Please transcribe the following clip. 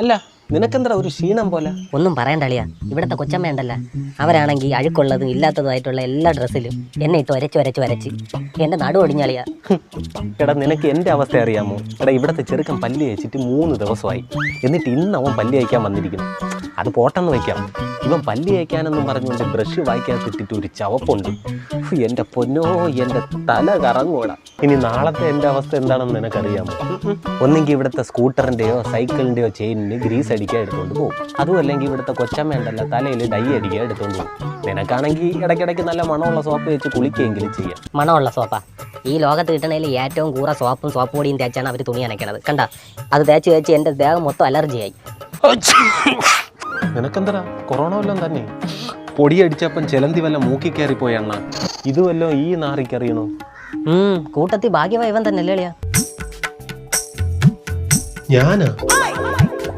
അല്ല നിനക്കെന്താ ഒരു ക്ഷീണം പോലെ? ഒന്നും പറയണ്ടളിയാ, ഇവിടുത്തെ കൊച്ചമ്മ ഉണ്ടല്ല, അവരാണെങ്കിൽ അഴുക്കുള്ളതും ഇല്ലാത്തതുമായിട്ടുള്ള എല്ലാ ഡ്രസ്സിലും എന്നെ ഇട്ട് വരച്ച് എൻ്റെ നടു ഒടിഞ്ഞളിയാ. എടാ നിനക്ക് എൻ്റെ അവസ്ഥ അറിയാമോ? എടാ ഇവിടുത്തെ ചെറുക്കൻ പല്ല് തേച്ചിട്ട് 3 ദിവസമായി. എന്നിട്ട് ഇന്ന് അവൻ പല്ല് തേക്കാൻ വന്നിരിക്കുന്നു. അത് പോട്ടെന്ന് വയ്ക്കാം, ഇവൻ പല്ല് തേക്കാനെന്നും പറഞ്ഞുകൊണ്ട് ബ്രഷ് വായിക്കാത്തിട്ടിട്ട് ഒരു ചവപ്പുണ്ട്. എൻ്റെ പൊന്നോ, എൻ്റെ തല കറങ്ങൂടാ. ഇനി നാളത്തെ എൻ്റെ അവസ്ഥ എന്താണെന്ന് നിനക്കറിയാമോ? ഒന്നെങ്കിൽ ഇവിടുത്തെ സ്കൂട്ടറിൻ്റെയോ സൈക്കിളിൻ്റെയോ ചെയിനിന് ഗ്രീസ് അടിക്കാൻ എടുത്തുകൊണ്ട് പോകും. അതും അല്ലെങ്കിൽ ഇവിടുത്തെ കൊച്ചമ്മ ഉണ്ടല്ലോ തലയിൽ ഡൈ അടിക്കാൻ എടുത്തുകൊണ്ട് പോകും. നിനക്കാണെങ്കിൽ ഇടയ്ക്കിടയ്ക്ക് നല്ല മണമുള്ള സോപ്പ് വെച്ച് കുളിക്കുകയെങ്കിലും ചെയ്യാം. മണമുള്ള സോപ്പാ? ഈ ലോകത്ത് കിട്ടണതിൽ ഏറ്റവും കൂറ സോപ്പും സോപ്പ് പൊടിയും തേച്ചാണ് അവർ തുണി അനയ്ക്കണത്. കണ്ട, അത് തേച്ച് എൻ്റെ ദേഹം മൊത്തം അലർജിയായി. നിനക്കെന്താ കൊറോണ വല്ലതും തന്നെ? പൊടിയടിച്ചപ്പം ചെലന്തി വല്ല മൂക്കി കയറിപ്പോയണ്ണ. ഇത് വല്ലോ ഈ നാറിക്കറിയണോ? കൂട്ടത്തിൽ ഭാഗ്യമായി ഇവൻ തന്നെ അല്ലേ? ഞാനാ?